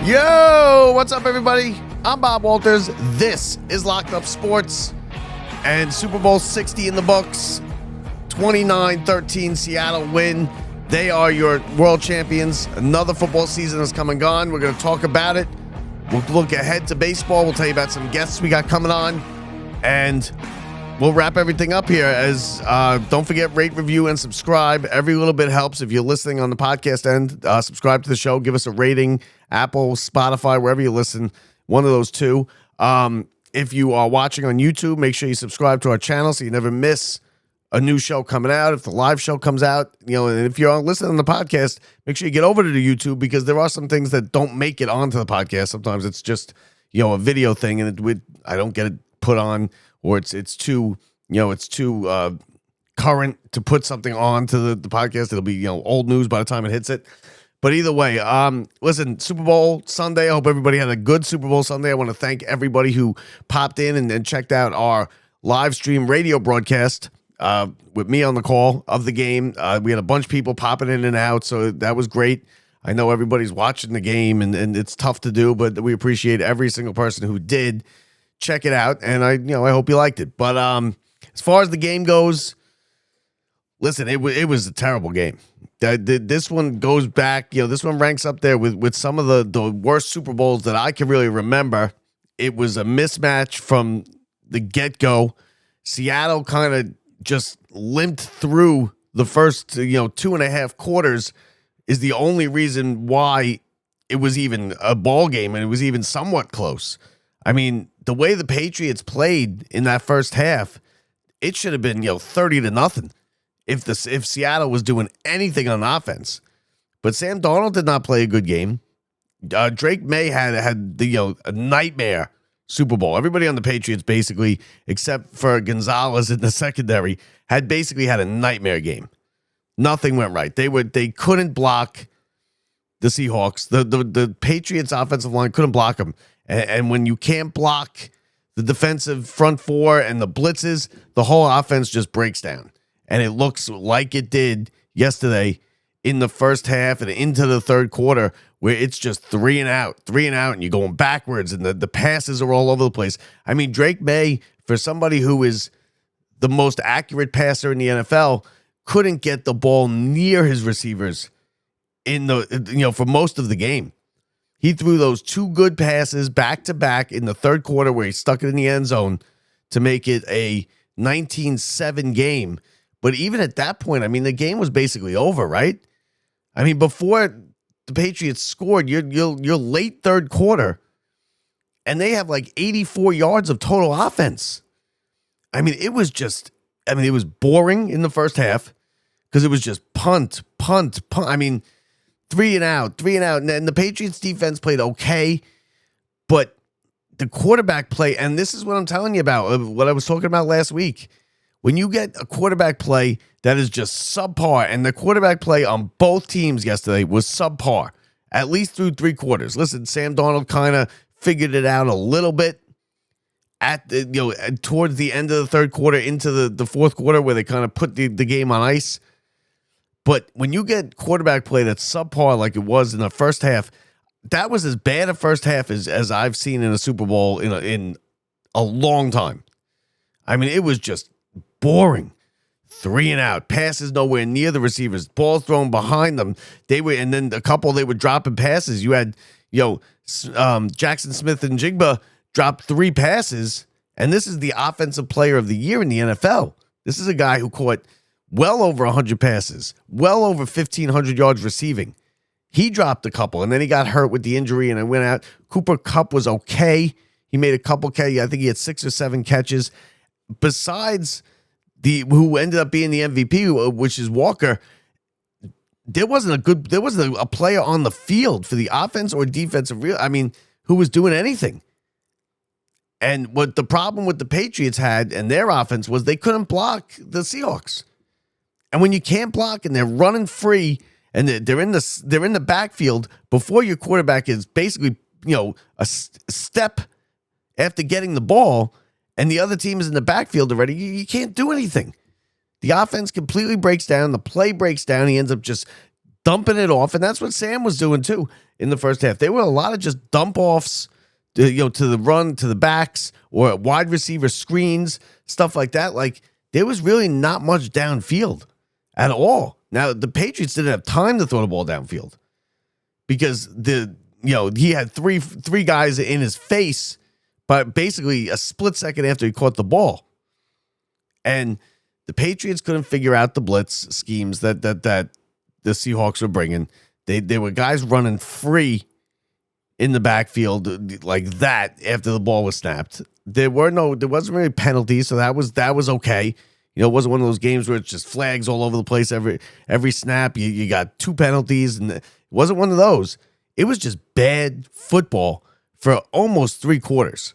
Yo, what's up, everybody? I'm Bob Walters. This is Locked Up Sports, and Super Bowl 60 in the books. 29-13 Seattle win. They are your world champions. Another football season has come and gone. We're going to talk about it. We'll look ahead to baseball. We'll tell you about some guests we got coming on, and we'll wrap everything up here. As don't forget, rate, review, and subscribe. Every little bit helps. If you're listening on the podcast end, subscribe to the show. Give us a rating. Apple, Spotify, wherever you listen, one of those two. If you are watching on YouTube, make sure you subscribe to our channel so you never miss a new show coming out. If the live show comes out, and if you're listening on the podcast, make sure you get over to the YouTube, because there are some things that don't make it onto the podcast. Sometimes it's just, a video thing, and I don't get it put on, or it's too, current to put something on to the podcast. It'll be, old news by the time it hits it. But either way, listen, Super Bowl Sunday. I hope everybody had a good Super Bowl Sunday. I want to thank everybody who popped in and checked out our live stream radio broadcast with me on the call of the game. We had a bunch of people popping in and out, so that was great. I know everybody's watching the game, and it's tough to do, but we appreciate every single person who did check it out, and I hope you liked it. But as far as the game goes, listen, it was a terrible game. This one goes back, this one ranks up there with some of the worst Super Bowls that I can really remember. It was a mismatch from the get-go. Seattle kind of just limped through the first, 2.5 quarters is the only reason why it was even a ball game, and it was even somewhat close. I mean, the way the Patriots played in that first half, it should have been, 30-0. If Seattle was doing anything on offense. But Sam Darnold did not play a good game. Drake May had a nightmare Super Bowl. Everybody on the Patriots, basically, except for Gonzalez in the secondary, had a nightmare game. Nothing went right. They couldn't block the Seahawks. The Patriots offensive line couldn't block them. And when you can't block the defensive front four and the blitzes, the whole offense just breaks down. And it looks like it did yesterday in the first half and into the third quarter, where it's just three and out, and you're going backwards, and the passes are all over the place. I mean, Drake May, for somebody who is the most accurate passer in the NFL, couldn't get the ball near his receivers for most of the game. He threw those two good passes back to back in the third quarter, where he stuck it in the end zone to make it a 19-7 game. But even at that point, I mean, the game was basically over, right? I mean, before the Patriots scored, you're late third quarter, and they have like 84 yards of total offense. I mean, it was boring in the first half, because it was just punt. I mean, three and out. And the Patriots defense played okay, but the quarterback play, and this is what I'm telling you about, what I was talking about last week. When you get a quarterback play that is just subpar, and the quarterback play on both teams yesterday was subpar, at least through three quarters. Listen, Sam Darnold kind of figured it out a little bit at towards the end of the third quarter into the fourth quarter, where they kind of put the game on ice. But when you get quarterback play that's subpar like it was in the first half, that was as bad a first half as I've seen in a Super Bowl in a long time. I mean, it was just boring. Three and out, passes nowhere near the receivers, balls thrown behind them. And then a couple they were dropping passes. You had, Jackson Smith and Jigba dropped 3 passes, and this is the offensive player of the year in the NFL. This is a guy who caught well over 100 passes, well over 1,500 yards receiving. He dropped a couple, and then he got hurt with the injury, and it went out. Cooper Kupp was okay. He made a couple I think he had 6 or 7 catches. Besides who ended up being the MVP, which is Walker, there wasn't a player on the field for the offense or defensive who was doing anything. And what the problem with the Patriots had and their offense was they couldn't block the Seahawks. And when you can't block and they're running free and they're in the backfield before your quarterback is basically, a step after getting the ball, and the other team is in the backfield already, you can't do anything. The offense completely breaks down. The play breaks down. He ends up just dumping it off, and that's what Sam was doing too in the first half. There were a lot of just dump offs, to the run, to the backs, or wide receiver screens, stuff like that. Like, there was really not much downfield at all. Now, the Patriots didn't have time to throw the ball downfield because he had three guys in his face, but basically a split second after he caught the ball. And the Patriots couldn't figure out the blitz schemes that the Seahawks were bringing. They were guys running free in the backfield like that after the ball was snapped. There wasn't really penalties, so that was okay. It wasn't one of those games where it's just flags all over the place every snap. You got 2 penalties, and it wasn't one of those. It was just bad football for almost 3 quarters.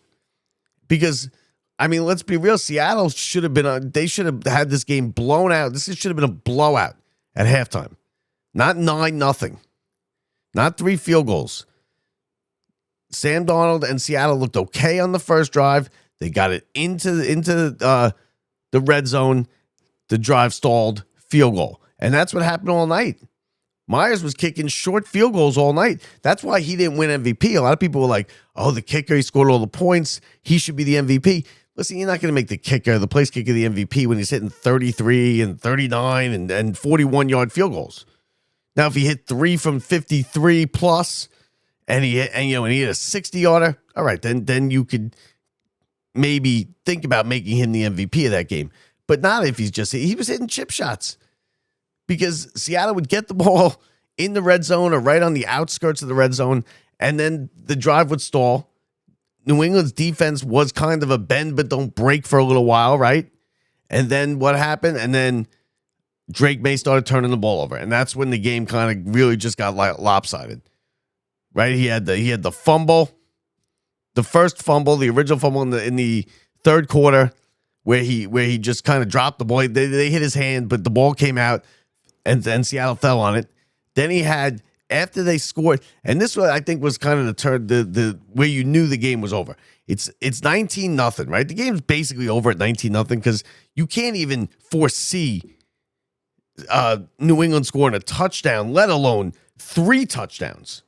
Because, I mean, let's be real. Seattle should have they should have had this game blown out. This should have been a blowout at halftime. Not 9-0. Not 3 field goals. Sam Darnold and Seattle looked okay on the first drive. They got it into the red zone. The drive stalled, field goal. And that's what happened all night. Myers was kicking short field goals all night. That's why he didn't win MVP. A lot of people were like, oh, the kicker, he scored all the points. He should be the MVP. Listen, you're not going to make the place kicker, the MVP when he's hitting 33 and 39 and 41-yard field goals. Now, if he hit 3 from 53 plus and he hit a 60-yarder, all right, then you could maybe think about making him the MVP of that game. But not if he was hitting chip shots. Because Seattle would get the ball in the red zone or right on the outskirts of the red zone, and then the drive would stall. New England's defense was kind of a bend but don't break for a little while, right? And then what happened? And then Drake May started turning the ball over, and that's when the game kind of really just got lopsided, right? He had the fumble, the first fumble, the original fumble in the third quarter, where he just kind of dropped the ball. They hit his hand, but the ball came out. And Seattle fell on it. Then he had, after they scored, and this one I think was kind of the turn, the where you knew the game was over. It's 19-0, right? The game's basically over at 19-0 because you can't even foresee New England scoring a touchdown, let alone 3 touchdowns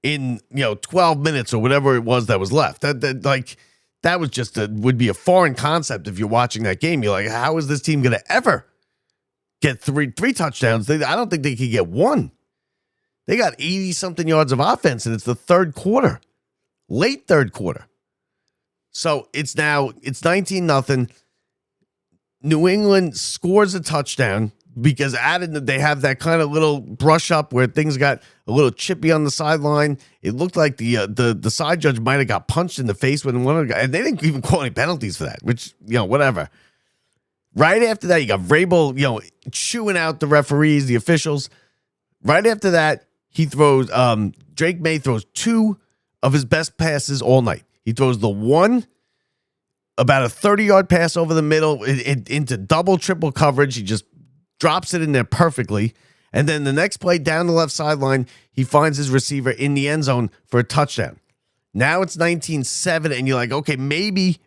in 12 minutes or whatever it was that was left. That was just would be a foreign concept if you're watching that game. You're like, how is this team going to ever get three touchdowns? I don't think they could get 1. They got 80-something yards of offense, and it's the third quarter. Late third quarter. So it's 19-0. New England scores a touchdown because they have that kind of little brush up where things got a little chippy on the sideline. It looked like the side judge might have got punched in the face when one of the guys, and they didn't even call any penalties for that, which, whatever. Right after that, you got Vrabel, chewing out the referees, the officials. Right after that, he throws, Drake May throws 2 of his best passes all night. He throws the one, about a 30-yard pass over the middle into double, triple coverage. He just drops it in there perfectly. And then the next play down the left sideline, he finds his receiver in the end zone for a touchdown. Now it's 19-7, and you're like, okay, maybe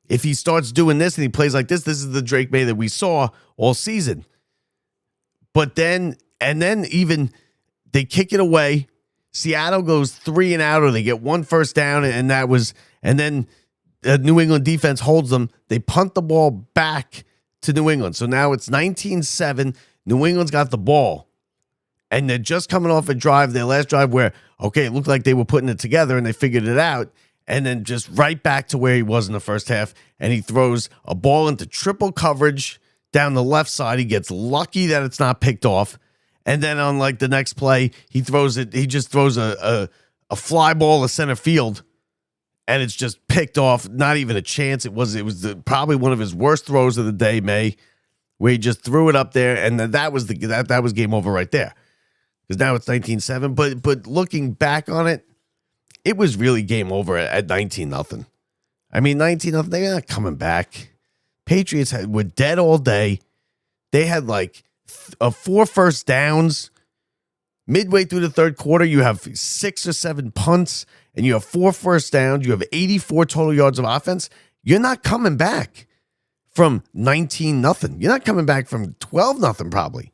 if he starts doing this and he plays like this is the Drake May that we saw all season. But then even they kick it away. Seattle goes 3 and out, or they get 1 first down, and then the New England defense holds them. They punt the ball back to New England. So now it's 19-7. New England's got the ball, and they're just coming off a drive, their last drive, where, okay, it looked like they were putting it together and they figured it out. And then just right back to where he was in the first half. And he throws a ball into triple coverage down the left side. He gets lucky that it's not picked off. And then on the next play, he just throws a fly ball to center field. And it's just picked off. Not even a chance. It was probably one of his worst throws of the day, May, where he just threw it up there. And that was game over right there. Because now it's 19-7. But looking back on it, it was really game over at 19-0. I mean, 19-0, they're not coming back. Patriots were dead all day. They had 4 first downs. Midway through the third quarter, you have 6 or 7 punts, and you have 4 first downs. You have 84 total yards of offense. You're not coming back from 19-0. You're not coming back from 12-0 probably.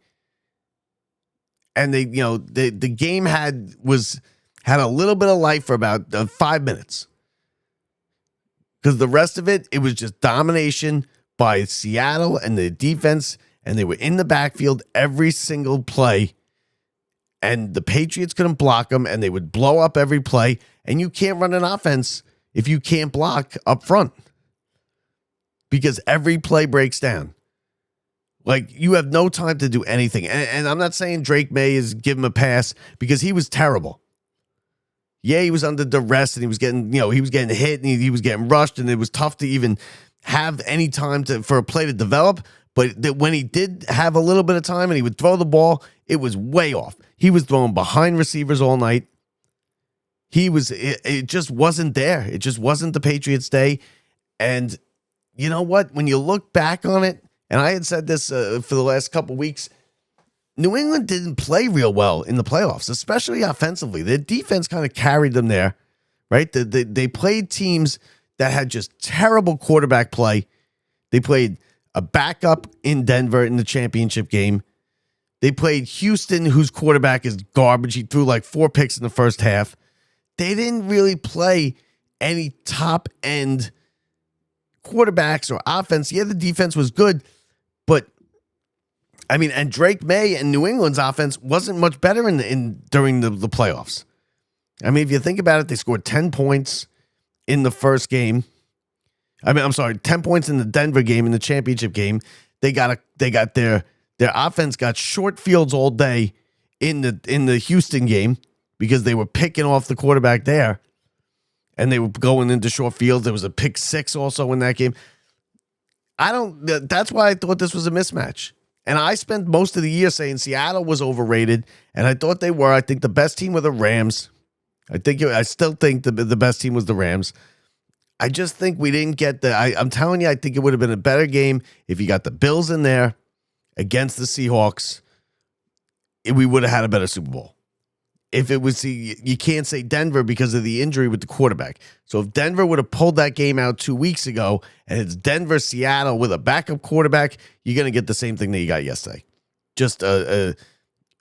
and the game had a little bit of life for about 5 minutes, because the rest of it was just domination by Seattle and the defense, and they were in the backfield every single play, and the Patriots couldn't block them, and they would blow up every play, and you can't run an offense if you can't block up front, because every play breaks down. Like, you have no time to do anything. And I'm not saying Drake May is give him a pass, because he was terrible. Yeah, he was under duress, and he was getting hit, and he was getting rushed, and it was tough to even have any time for a play to develop. But when he did have a little bit of time and he would throw the ball, it was way off. He was throwing behind receivers all night. It just wasn't there. It just wasn't the Patriots' day. And you know what? When you look back on it, and I had said this for the last couple weeks, New England didn't play real well in the playoffs, especially offensively. Their defense kind of carried them there, right? They played teams that had just terrible quarterback play. They played a backup in Denver in the championship game. They played Houston, whose quarterback is garbage. He threw like 4 picks in the first half. They didn't really play any top-end quarterbacks or offense. Yeah, the defense was good, but I mean, and Drake May and New England's offense wasn't much better during the playoffs. I mean, if you think about it, they scored 10 points in the first game. 10 points in the Denver game, in the championship game. Their offense got short fields all day in the Houston game, because they were picking off the quarterback there, and they were going into short fields. There was a pick 6 also in that game. That's why I thought this was a mismatch. And I spent most of the year saying Seattle was overrated, and I thought they were. I think the best team were the Rams. I still think the best team was the Rams. I just think we didn't get I'm telling you, I think it would have been a better game if you got the Bills in there against the Seahawks. We would have had a better Super Bowl. If it was, you can't say Denver because of the injury with the quarterback. So if Denver would have pulled that game out 2 weeks ago, and it's Denver-Seattle with a backup quarterback, you're going to get the same thing that you got yesterday. Just an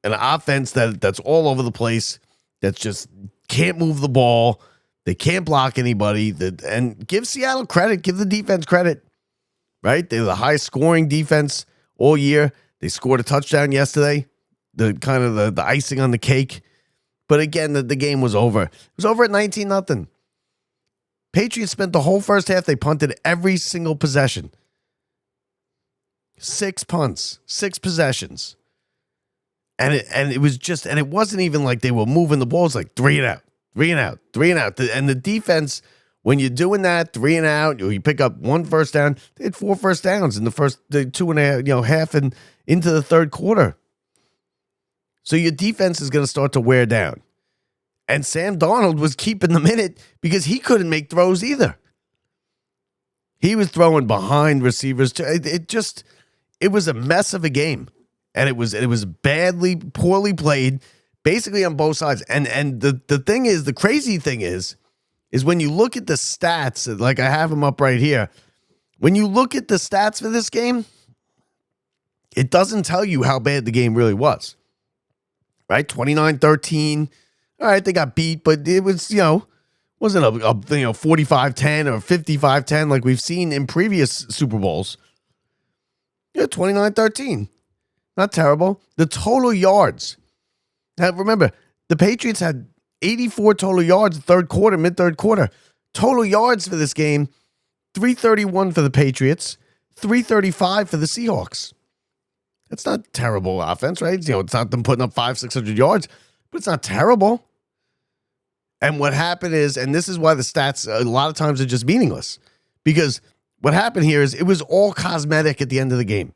offense that's all over the place, that's just can't move the ball. They can't block anybody. And give Seattle credit. Give the defense credit. Right? They're the highest scoring defense all year. They scored a touchdown yesterday. The icing on the cake. But again, the game was over. It was over at 19-0. Patriots spent the whole first half. They punted every single possession. 6 punts, 6 possessions. And it wasn't even like they were moving the ball. It's like 3 and out, 3 and out, 3 and out. And the defense, when you're doing that, 3 and out, you pick up 1 first down. They had 4 first downs in the first 2.5, half and into the third quarter. So your defense is going to start to wear down. And Sam Darnold was keeping them in it because he couldn't make throws either. He was throwing behind receivers. It was a mess of a game. And it was poorly played, basically on both sides. And the thing is, the crazy thing is when you look at the stats, like I have them up right here, when you look at the stats for this game, it doesn't tell you how bad the game really was. Right? 29-13. All right, they got beat, but it was, wasn't a 45-10 or 55-10 like we've seen in previous Super Bowls. 29-13. Not terrible. The total yards. Now, remember, the Patriots had 84 total yards mid-third quarter. Total yards for this game, 331 for the Patriots, 335 for the Seahawks. That's not terrible offense, right? It's not them putting up 500-600 yards, but it's not terrible. And what happened is, and this is why the stats a lot of times are just meaningless, because what happened here is it was all cosmetic at the end of the game.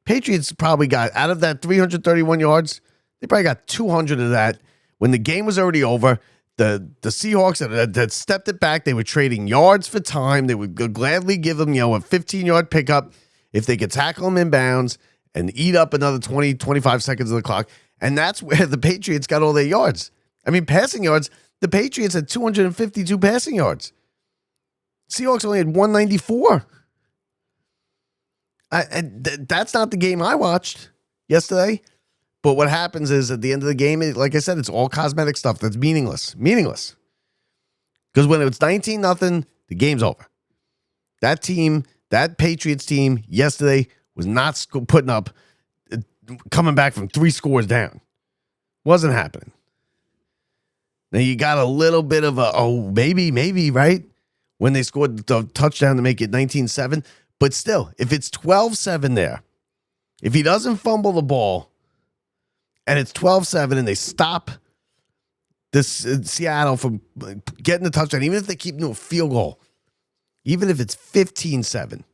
Patriots probably got, out of that 331 yards, they probably got 200 of that. When the game was already over, the Seahawks had stepped it back. They were trading yards for time. They would gladly give them, a 15-yard pickup if they could tackle them inbounds and eat up another 20, 25 seconds of the clock. And that's where the Patriots got all their yards. I mean, passing yards, the Patriots had 252 passing yards. Seahawks only had 194. That's not the game I watched yesterday. But what happens is at the end of the game, like I said, it's all cosmetic stuff that's meaningless. Meaningless. Because when it's 19-0, the game's over. That team, that Patriots team yesterday was not putting up, coming back from 3 scores down. Wasn't happening. Now you got a little bit of maybe, right? When they scored the touchdown to make it 19-7. But still, if it's 12-7 there, if he doesn't fumble the ball and it's 12-7 and they stop this Seattle from getting the touchdown, even if they keep doing a field goal, even if it's 15-7,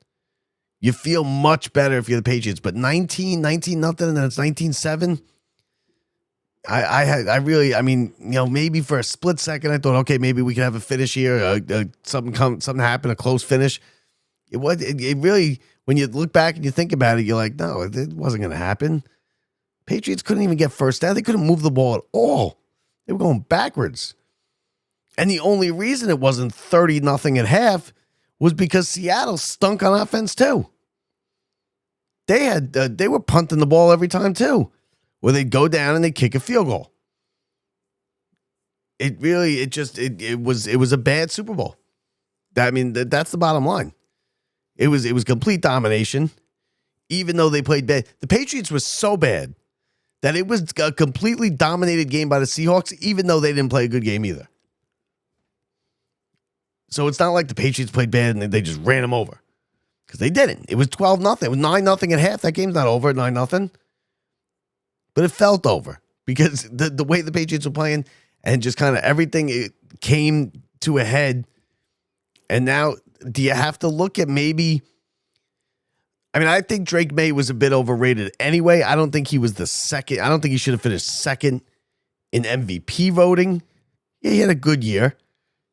you feel much better if you're the Patriots. But 19-0, and then it's 19-7. I really, maybe for a split second, I thought, okay, maybe we could have a finish here. Something happened, a close finish. It really, when you look back and you think about it, you're like, no, it wasn't going to happen. Patriots couldn't even get first down. They couldn't move the ball at all. They were going backwards. And the only reason it wasn't 30-0 at half was because Seattle stunk on offense too. They were punting the ball every time too, where they'd go down and they'd kick a field goal. It was a bad Super Bowl. That's the bottom line. It was complete domination, even though they played bad. The Patriots were so bad that it was a completely dominated game by the Seahawks, even though they didn't play a good game either. So it's not like the Patriots played bad and they just ran them over, because they didn't. It was 12-0. It was 9-0 at half. That game's not over at 9-0. But it felt over because the way the Patriots were playing and just kind of everything, it came to a head. And now, do you have to look at maybe? I think Drake May was a bit overrated anyway. I don't think he was the second. I don't think he should have finished second in MVP voting. Yeah, he had a good year.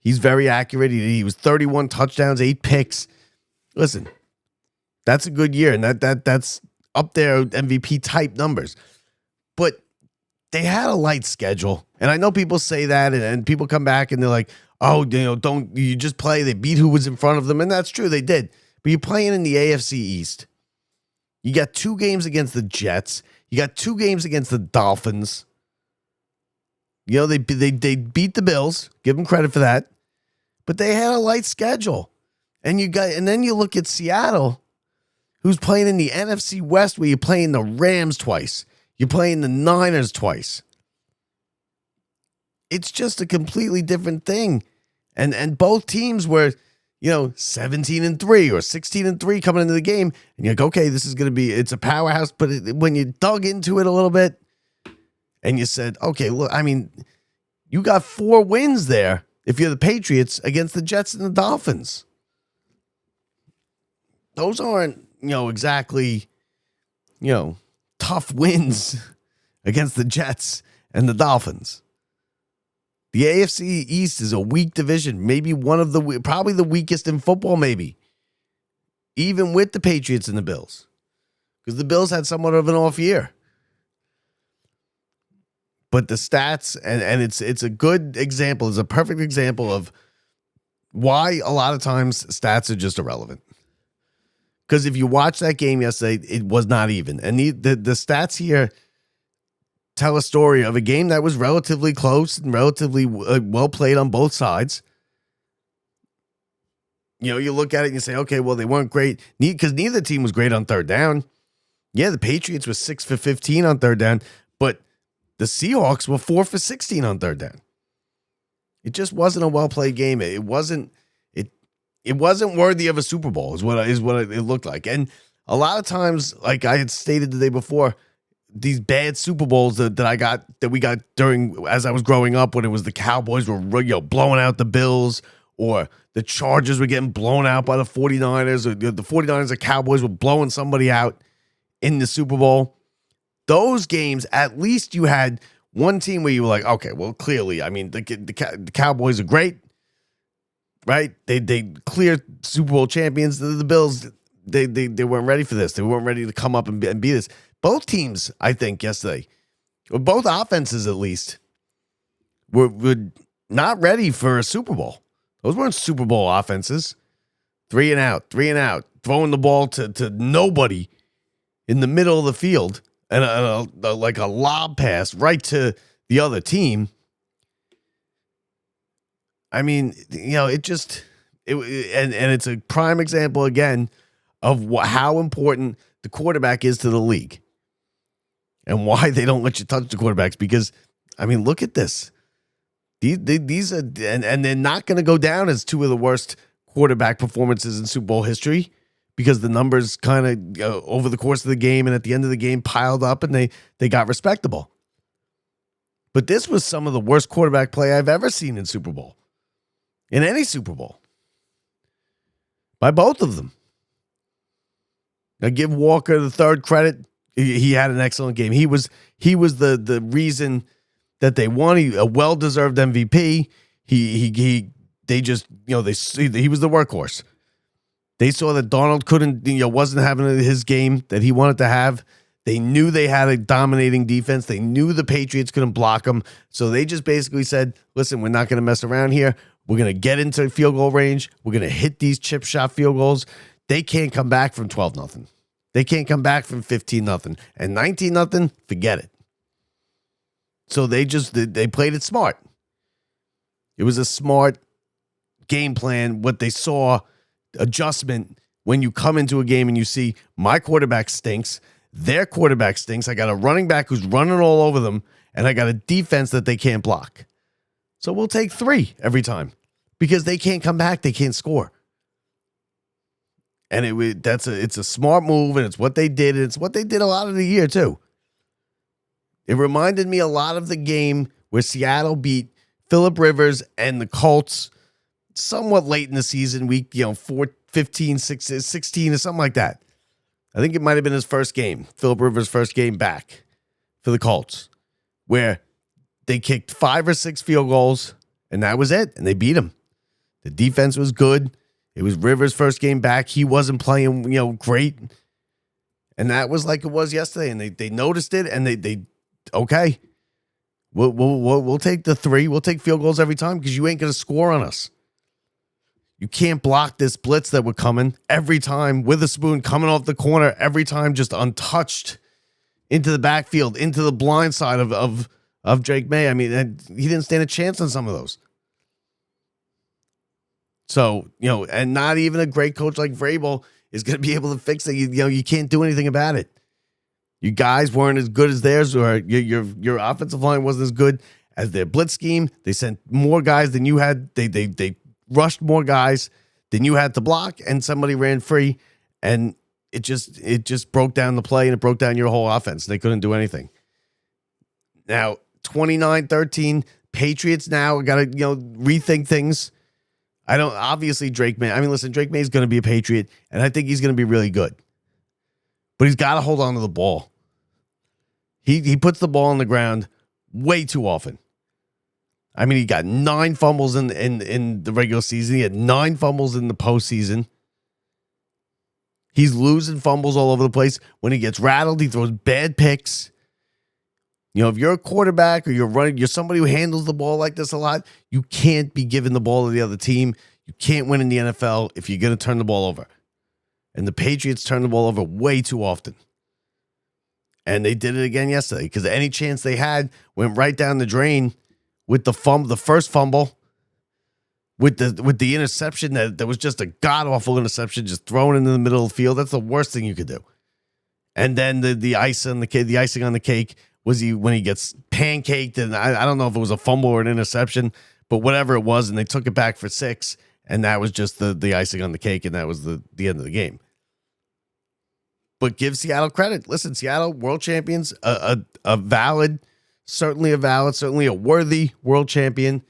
He's very accurate. He was 31 touchdowns, 8 picks. Listen, that's a good year, and that's up there MVP type numbers. But they had a light schedule, and I know people say that, and people come back and they're like, "Oh, don't you just play?" They beat who was in front of them, and that's true, they did. But you're playing in the AFC East. You got 2 games against the Jets. You got 2 games against the Dolphins. They beat the Bills. Give them credit for that. But they had a light schedule. And then you look at Seattle, who's playing in the NFC West, where you're playing the Rams twice. You're playing the Niners twice. It's just a completely different thing. And both teams were, 17-3 or 16-3 coming into the game. And you're like, okay, this is going to be, it's a powerhouse. But when you dug into it a little bit and you said, okay, look, you got 4 wins there if you're the Patriots against the Jets and the Dolphins. Those aren't, exactly, tough wins against the Jets and the Dolphins. The AFC East is a weak division, maybe probably the weakest in football, maybe, even with the Patriots and the Bills, because the Bills had somewhat of an off year. But the stats, and it's a good example, it's a perfect example of why a lot of times stats are just irrelevant. Because if you watch that game yesterday, it was not even. And the stats here tell a story of a game that was relatively close and relatively well played on both sides. You look at it and you say, okay, well, they weren't great, because neither team was great on third down. Yeah, the Patriots were 6 for 15 on third down, but the Seahawks were 4 for 16 on third down. It just wasn't a well-played game. It wasn't worthy of a Super Bowl is what it looked like. And a lot of times, like I had stated the day before, these bad Super Bowls that we got during, as I was growing up, when it was the Cowboys were blowing out the Bills, or the Chargers were getting blown out by the 49ers, or the 49ers or Cowboys were blowing somebody out in the Super Bowl. Those games, at least you had one team where you were like, okay, well, clearly, the Cowboys are great, right? They clear Super Bowl champions. The Bills, they weren't ready for this. They weren't ready to come up and beat this. Both teams, I think, yesterday, or both offenses at least, were not ready for a Super Bowl. Those weren't Super Bowl offenses. 3 and out, throwing the ball to nobody in the middle of the field and like a lob pass right to the other team. I mean, and it's a prime example again of how important the quarterback is to the league and why they don't let you touch the quarterbacks. Because, I mean, look at this. These are, and they're not going to go down as two of the worst quarterback performances in Super Bowl history, because the numbers kind of over the course of the game and at the end of the game piled up and they got respectable. But this was some of the worst quarterback play I've ever seen in Super Bowl. In any Super Bowl. By both of them. I give Walker the third credit. He had an excellent game. He was the reason that they won. A well-deserved MVP. He was the workhorse. They saw that Darnold wasn't having his game that he wanted to have. They knew they had a dominating defense. They knew the Patriots couldn't block them. So they just basically said, listen, we're not going to mess around here. We're going to get into field goal range. We're going to hit these chip shot field goals. They can't come back from 12-0. They can't come back from 15-0. And 19-0, forget it. So they played it smart. It was a smart game plan. What they saw, adjustment, when you come into a game and you see my quarterback stinks, their quarterback stinks. I got a running back who's running all over them, and I got a defense that they can't block. So we'll take 3 every time because they can't come back. They can't score. And it's a smart move, and it's what they did. And it's what they did a lot of the year too. It reminded me a lot of the game where Seattle beat Phillip Rivers and the Colts somewhat late in the season, week 15, 16 or something like that. I think it might have been his first game, Phillip Rivers' first game back for the Colts, where they kicked 5 or 6 field goals, and that was it, and they beat him. The defense was good. It was Rivers' first game back. He wasn't playing, great. And that was like it was yesterday, and they noticed it, and they okay, we'll take the 3. We'll take field goals every time because you ain't going to score on us. You can't block this blitz that we're coming every time. Witherspoon coming off the corner every time, just untouched into the backfield, into the blind side of Drake May. I mean, he didn't stand a chance on some of those. So, and not even a great coach like Vrabel is going to be able to fix it. You can't do anything about it. You guys weren't as good as theirs, or your offensive line wasn't as good as their blitz scheme. They sent more guys than you had. They rushed more guys than you had to block, and somebody ran free, and it just broke down the play, and it broke down your whole offense. They couldn't do anything. Now, 29-13, Patriots now got to rethink things. Drake May. I mean, listen, Drake May is going to be a Patriot, and I think he's going to be really good. But he's got to hold on to the ball. He puts the ball on the ground way too often. I mean, he got 9 fumbles in the regular season. He had 9 fumbles in the postseason. He's losing fumbles all over the place. When he gets rattled, he throws bad picks. If you're a quarterback or you're somebody who handles the ball like this a lot, you can't be giving the ball to the other team. You can't win in the NFL if you're going to turn the ball over. And the Patriots turn the ball over way too often. And they did it again yesterday because any chance they had went right down the drain with the first fumble, with the interception that was just a god-awful interception, just thrown into the middle of the field. That's the worst thing you could do. And then the icing on the cake was when he gets pancaked, and I don't know if it was a fumble or an interception, but whatever it was, and they took it back for 6, and that was just the icing on the cake, and that was the end of the game. But give Seattle credit. Listen, Seattle, world champions, certainly a worthy world champion.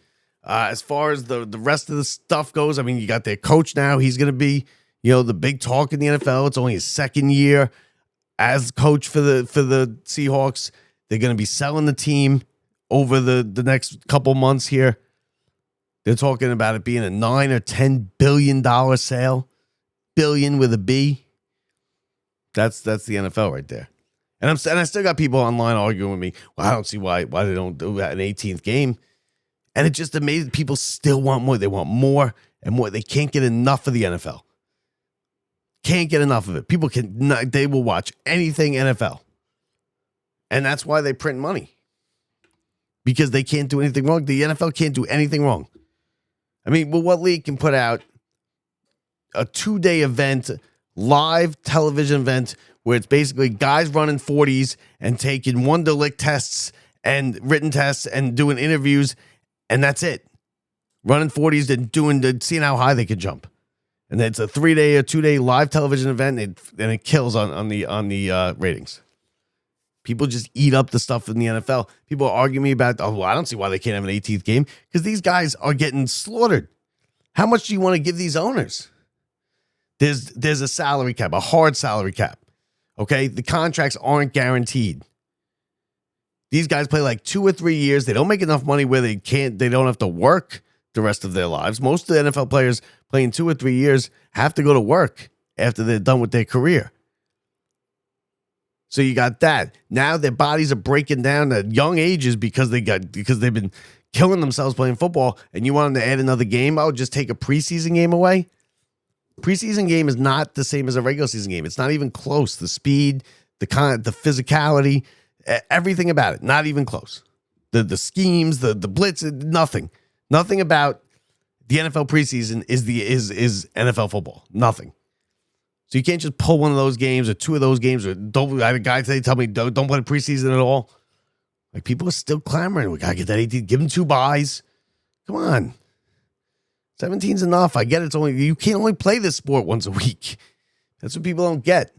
As far as the rest of the stuff goes, I mean, you got their coach now. He's going to be, the big talk in the NFL. It's only his second year as coach for the Seahawks. They're going to be selling the team over the next couple months here. They're talking about it being a $9 or $10 billion sale. Billion with a B. That's the NFL right there. And I still got people online arguing with me. Well, I don't see why they don't do that an 18th game. And it just amazes people still want more. They want more and more. They can't get enough of the NFL. Can't get enough of it. They will watch anything NFL. And that's why they print money. Because they can't do anything wrong. The NFL can't do anything wrong. I mean, well, what league can put out a 2-day event, live television event, where it's basically guys running 40s and taking Wonderlic tests and written tests and doing interviews, and that's it. Running 40s and seeing how high they can jump. And it's a 3-day or 2-day live television event, and it kills on the ratings. People just eat up the stuff in the NFL. People argue me about, well, I don't see why they can't have an 18th game, because these guys are getting slaughtered. How much do you want to give these owners? There's a salary cap, a hard salary cap. Okay? The contracts aren't guaranteed. These guys play like 2 or 3 years. They don't make enough money where they don't have to work the rest of their lives. Most of the NFL players playing 2 or 3 years have to go to work after they're done with their career. So you got that. Now their bodies are breaking down at young ages because they've been killing themselves playing football, and you want them to add another game? Oh, just take a preseason game away? Preseason game is not the same as a regular season game. It's not even close. The speed, the physicality, everything about it, not even close. The schemes, the blitz, nothing. Nothing about the NFL preseason is NFL football. Nothing. So you can't just pull one of those games or 2 of those games. I had a guy today tell me don't play the preseason at all. Like, people are still clamoring. We gotta get that 18. Give them 2 buys. Come on, 17's enough. I get it. You can't only play this sport once a week. That's what people don't get.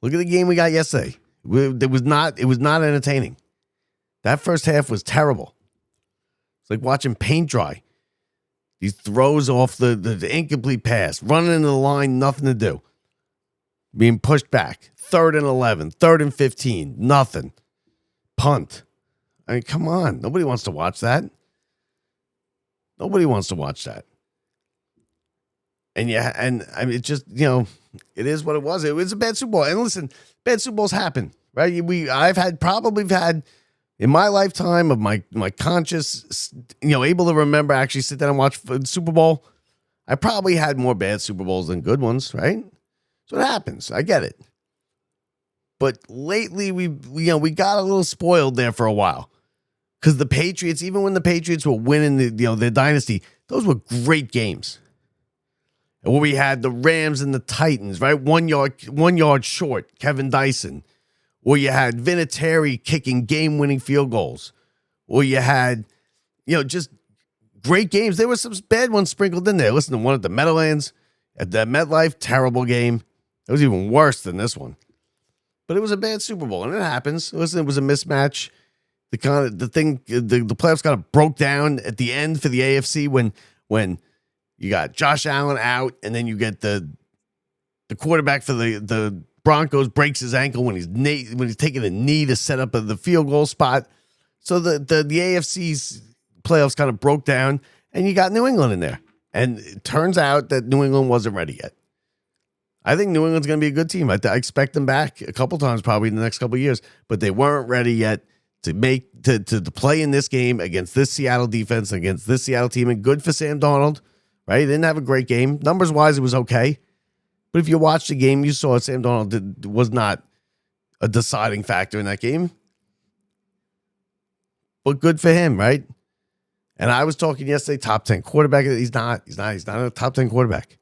Look at the game we got yesterday. It was not entertaining. That first half was terrible. It's like watching paint dry. These throws off the incomplete pass, running into the line, nothing to do. Being pushed back. 3rd and 11, 3rd and 15, nothing. Punt. I mean, come on. Nobody wants to watch that. Nobody wants to watch that. And yeah, and I mean, it just, it is what it was. It was a bad Super Bowl. And listen, bad Super Bowls happen, right? I've probably had in my lifetime of my conscious, able to remember, actually sit down and watch Super Bowl. I probably had more bad Super Bowls than good ones, right? So it happens. I get it. But lately, we got a little spoiled there for a while, because the Patriots, even when the Patriots were winning their dynasty, those were great games. And where we had the Rams and the Titans, right? 1 yard short, Kevin Dyson. Or you had Vinatieri kicking game-winning field goals. Or you had, just great games. There were some bad ones sprinkled in there. Listen to one at the Meadowlands, at the MetLife, terrible game. It was even worse than this one. But it was a bad Super Bowl, and it happens. Listen, it was a mismatch. The playoffs kind of broke down at the end for the AFC when you got Josh Allen out, and then you get the quarterback for the Broncos breaks his ankle when he's taking a knee to set up the field goal spot. So the AFC's playoffs kind of broke down, and you got New England in there. And it turns out that New England wasn't ready yet. I think New England's going to be a good team. I expect them back a couple times probably in the next couple of years, but they weren't ready yet to play in this game against this Seattle defense, against this Seattle team. And good for Sam Darnold, right? He didn't have a great game. Numbers-wise, it was okay. But if you watched the game, you saw Sam Darnold was not a deciding factor in that game. But good for him, right? And I was talking yesterday, top 10 quarterback. He's not a top 10 quarterback.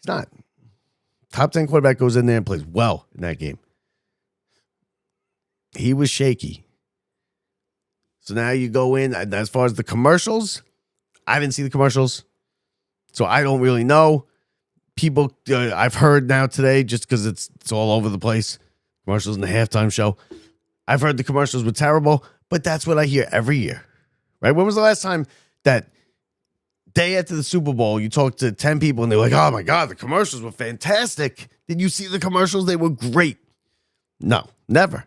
He's not. Top 10 quarterback goes in there and plays well in that game. He was shaky. So now you go in, as far as the commercials, I didn't see the commercials, so I don't really know. People, I've heard now today, just because it's all over the place, commercials in the halftime show, I've heard the commercials were terrible, but that's what I hear every year, right? When was the last time that day after the Super Bowl, you talked to 10 people and they're like, oh my God, the commercials were fantastic. Did you see the commercials? They were great. No, never.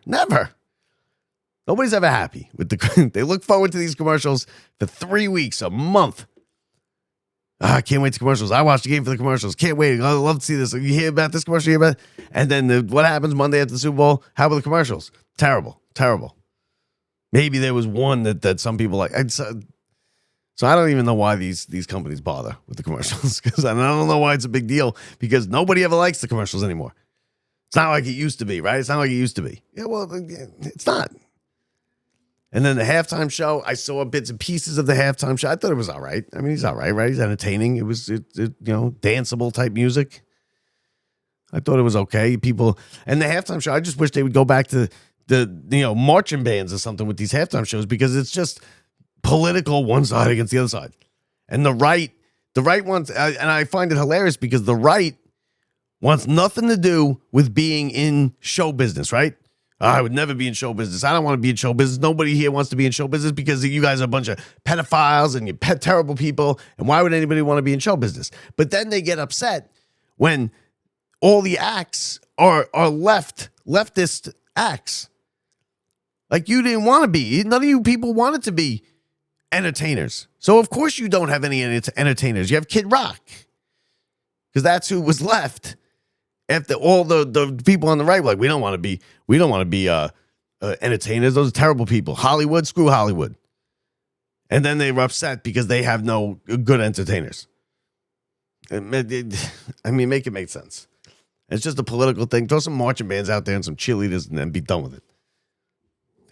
Nobody's ever happy with they look forward to these commercials for 3 weeks, a month. I can't wait to commercials. I watched the game for the commercials. Can't wait. I love to see this. You hear about this commercial? You hear about it? And then what happens Monday after the Super Bowl? How about the commercials? Terrible. Maybe there was one that some people like. So I don't even know why these companies bother with the commercials, because I don't know why it's a big deal, because nobody ever likes the commercials anymore. It's not like it used to be, right? It's not like it used to be. Yeah, well, it's not. And then the halftime show, I saw bits and pieces of the halftime show. I thought it was all right. I mean, he's all right, right? He's entertaining. It was, danceable type music. I thought it was okay. People, and the halftime show, I just wish they would go back to the marching bands or something with these halftime shows, because it's just political, one side against the other side. And the right wants, and I find it hilarious because the right wants nothing to do with being in show business, right? I would never be in show business. I don't want to be in show business. Nobody here wants to be in show business because you guys are a bunch of pedophiles and you're terrible people. And why would anybody want to be in show business? But then they get upset when all the acts are leftist acts. Like, you didn't want to be. None of you people wanted to be entertainers. So of course you don't have any entertainers. You have Kid Rock, because that's who was left. After all the people on the right were like, we don't want to be entertainers. Those are terrible people. Hollywood, screw Hollywood. And then they were upset because they have no good entertainers. I mean, make it make sense. It's just a political thing. Throw some marching bands out there and some cheerleaders and then be done with it.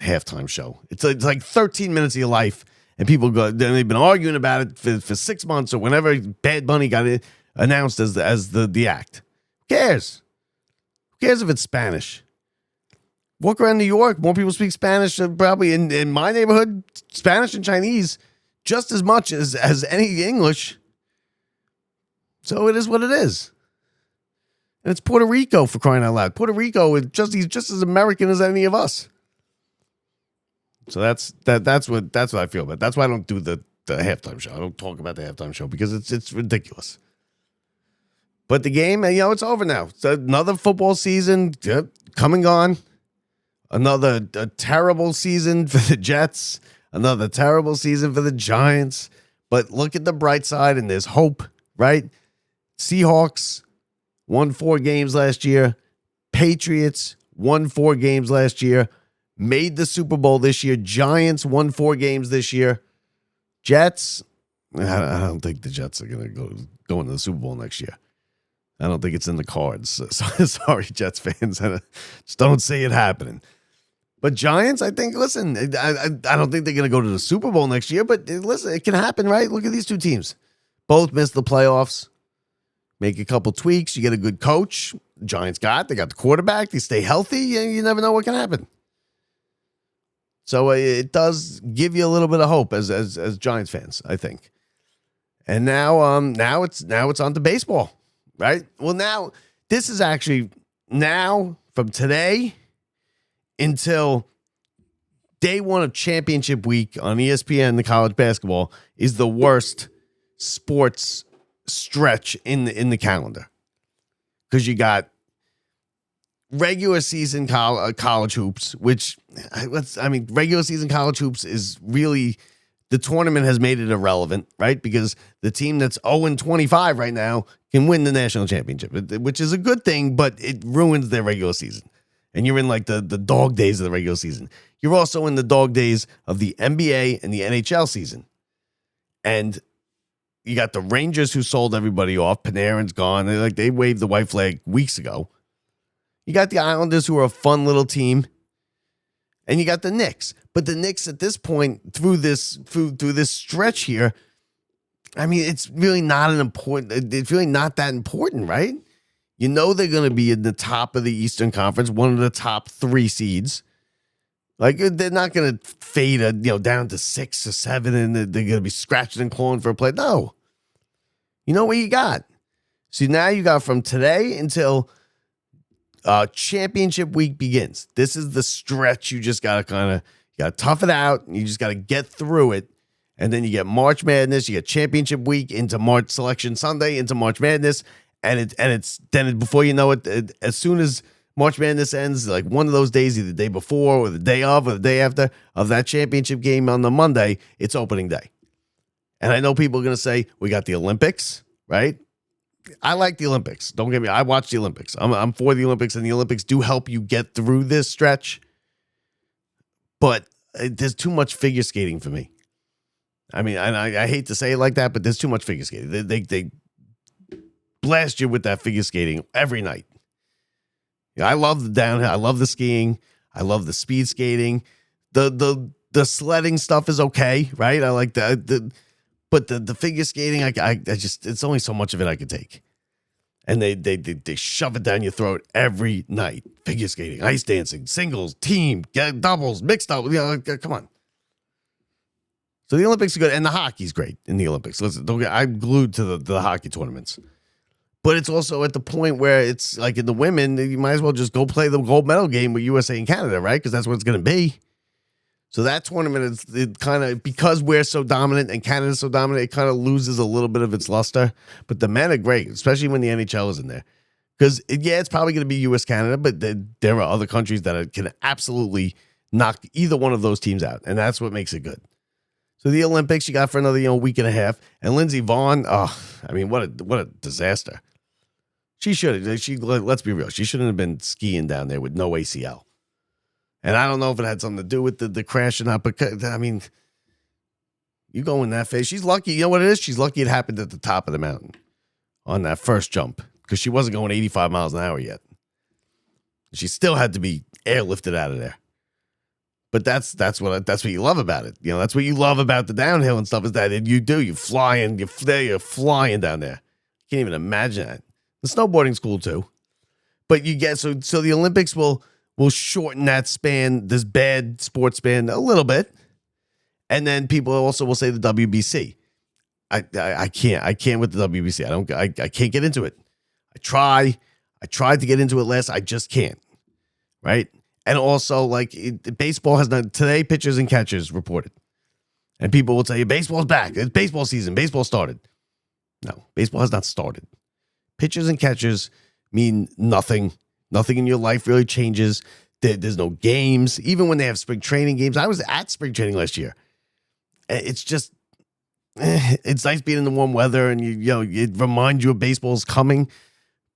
Halftime show. It's like 13 minutes of your life, and people go. Then they've been arguing about it for 6 months or whenever Bad Bunny got it announced as the act. Who cares? Who cares if it's Spanish? Walk around New York, more people speak Spanish. Probably in my neighborhood, Spanish and Chinese just as much as any English. So it is what it is. And it's Puerto Rico, for crying out loud. Puerto Rico is he's just as American as any of us. So that's what I feel about. That's why I don't do the halftime show. I don't talk about the halftime show because it's ridiculous. But the game, it's over now. It's another football season come and gone. Another terrible season for the Jets. Another terrible season for the Giants. But look at the bright side, and there's hope, right? Seahawks won 4 games last year. Patriots won 4 games last year. Made the Super Bowl this year. Giants won 4 games this year. Jets, I don't think the Jets are going to go into the Super Bowl next year. I don't think it's in the cards. So, sorry, Jets fans. Just don't see it happening. But Giants, I think, listen, I don't think they're going to go to the Super Bowl next year, but listen, it can happen, right? Look at these two teams. Both missed the playoffs. Make a couple tweaks. You get a good coach. Giants they got the quarterback. They stay healthy. You never know what can happen. So it does give you a little bit of hope as Giants fans, I think. And now it's on to baseball, right? Well, now this is actually from today until day one of championship week on ESPN, the college basketball is the worst sports stretch in the calendar, because you got regular season college hoops, which regular season college hoops is really, the tournament has made it irrelevant, right? Because the team that's 0-25 right now can win the national championship, which is a good thing, but it ruins their regular season. And you're in like the dog days of the regular season. You're also in the dog days of the NBA and the NHL season. And you got the Rangers, who sold everybody off. Panarin's gone. They waved the white flag weeks ago. You got the Islanders, who are a fun little team. And you got the Knicks. But the Knicks at this point, through this stretch here, I mean, it's really not that important, right? You know they're going to be in the top of the Eastern Conference, one of the top 3 seeds. Like, they're not going to fade down to 6 or 7, and they're going to be scratching and clawing for a play. No. You know what you got. So now you got from today until championship week begins. This is the stretch. You just got to tough it out. And you just got to get through it. And then you get March Madness. You get championship week into March Selection Sunday into March Madness. And before you know it, as soon as March Madness ends, like one of those days, either the day before or the day of or the day after of that championship game on the Monday, it's opening day. And I know people are going to say, we got the Olympics, right? I like the Olympics. Don't get me. I watch the Olympics. I'm for the Olympics, and the Olympics do help you get through this stretch. But there's too much figure skating for me. I mean, I hate to say it like that, but there's too much figure skating. They blast you with that figure skating every night. I love the downhill. I love the skiing. I love the speed skating. The sledding stuff is okay, right? I like but the figure skating, I just, it's only so much of it I could take. And they shove it down your throat every night. Figure skating, ice dancing, singles, team, doubles, mixed up. Come on. So the Olympics are good, and the hockey's great in the Olympics. Listen, I'm glued to the hockey tournaments. But it's also at the point where it's like in the women, you might as well just go play the gold medal game with USA and Canada, right? Because that's what it's going to be. So that tournament, it kind of, because we're so dominant and Canada's so dominant, it kind of loses a little bit of its luster. But the men are great, especially when the NHL is in there. Because, it's probably going to be US, Canada, but there are other countries that can absolutely knock either one of those teams out. And that's what makes it good. So the Olympics, you got for another week and a half. And Lindsey Vonn, what a disaster. She should have, let's be real, she shouldn't have been skiing down there with no ACL. And I don't know if it had something to do with the crash or not, but you go in that phase. She's lucky. You know what it is? She's lucky it happened at the top of the mountain on that first jump because she wasn't going 85 miles an hour yet. She still had to be airlifted out of there. But that's what you love about it. That's what you love about the downhill and stuff is that you're flying down there. Can't even imagine that. The snowboarding's cool too. But you get, so the Olympics will shorten that span, this bad sports span, a little bit. And then people also will say the WBC. I can't with the WBC. I can't get into it. I tried to get into it last. I just can't. Right? And also, baseball has not, today pitchers and catchers reported. And people will tell you, baseball's back. It's baseball season. Baseball started. No, baseball has not started. Pitchers and catchers mean nothing. Nothing in your life really changes. There's no games. Even when they have spring training games. I was at spring training last year. It's just, it's nice being in the warm weather and it reminds you of baseball's coming.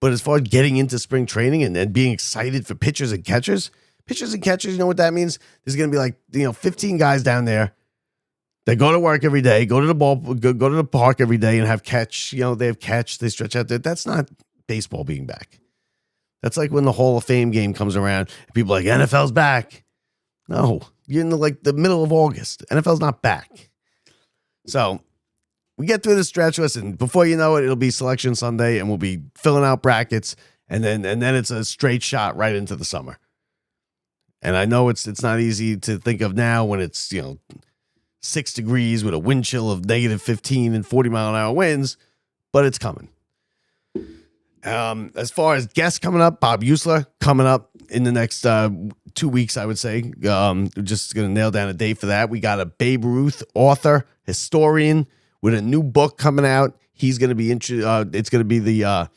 But as far as getting into spring training and being excited for pitchers and catchers, you know what that means? There's going to be 15 guys down there. They go to work every day, go to the park every day and have catch. They have catch, they stretch out there. That's not baseball being back. That's like when the Hall of Fame game comes around and people are like, NFL's back. No, you're in the middle of August. NFL's not back. So we get through the stretch. Listen, before you know it, it'll be Selection Sunday and we'll be filling out brackets and then it's a straight shot right into the summer. And I know it's not easy to think of now when it's, 6 degrees with a wind chill of negative 15 and 40 mile an hour winds, but it's coming. As far as guests coming up, Bob Usler coming up in the next 2 weeks, I would say. We're just going to nail down a date for that. We got a Babe Ruth author, historian with a new book coming out. He's going to be it's going to be the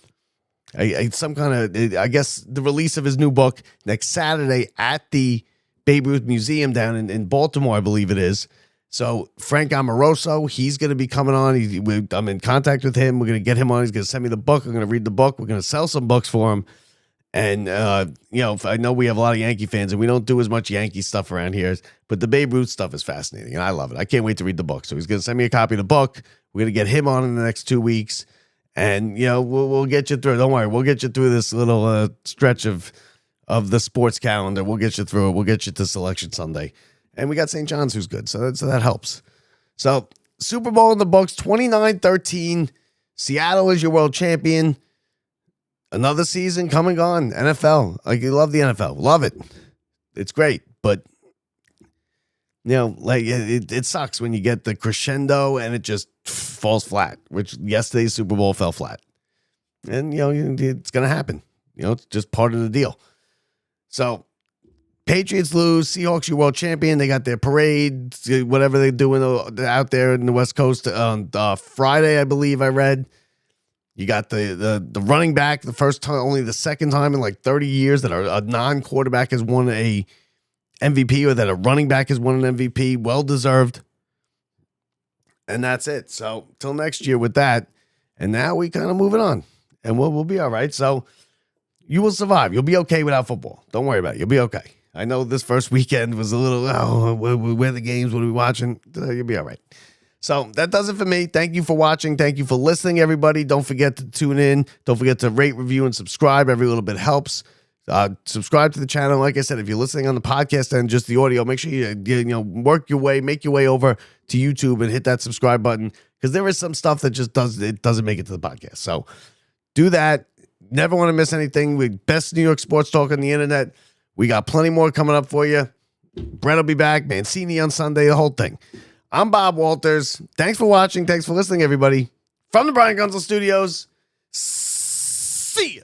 some kind of, I guess, the release of his new book next Saturday at the Babe Ruth Museum down in Baltimore, I believe it is. So Frank Amoroso, he's going to be coming on. I'm in contact with him. We're going to get him on. He's going to send me the book. I'm going to read the book. We're going to sell some books for him. And, I know we have a lot of Yankee fans and we don't do as much Yankee stuff around here, but the Babe Ruth stuff is fascinating and I love it. I can't wait to read the book. So he's going to send me a copy of the book. We're going to get him on in the next 2 weeks and, we'll get you through. Don't worry. We'll get you through this little stretch of the sports calendar. We'll get you through it. We'll get you to Selection Sunday. And we got St. John's who's good. So that helps. So Super Bowl in the books, 29-13. Seattle is your world champion. Another season come and gone. NFL. You love the NFL. Love it. It's great. But, it sucks when you get the crescendo and it just falls flat, which yesterday's Super Bowl fell flat. And, it's going to happen. It's just part of the deal. So, Patriots lose, Seahawks, your world champion. They got their parade, whatever they're doing out there in the West Coast on Friday, I believe I read. You got the running back, the first time, only the second time in 30 years that a non-quarterback has won a MVP or that a running back has won an MVP. Well-deserved. And that's it. So, till next year with that. And now we kind of moving on. And we'll be all right. So, you will survive. You'll be okay without football. Don't worry about it. You'll be okay. I know this first weekend was a little, where are the games? What are we watching? You'll be all right. So that does it for me. Thank you for watching. Thank you for listening, everybody. Don't forget to tune in. Don't forget to rate, review, and subscribe. Every little bit helps. Subscribe to the channel. Like I said, if you're listening on the podcast and just the audio, make sure you make your way over to YouTube and hit that subscribe button, because there is some stuff that just doesn't make it to the podcast. So do that. Never want to miss anything. We best New York sports talk on the internet. We got plenty more coming up for you. Brett will be back. Mancini on Sunday. The whole thing. I'm Bob Walters. Thanks for watching. Thanks for listening, everybody. From the Brian Gunzel Studios. See ya.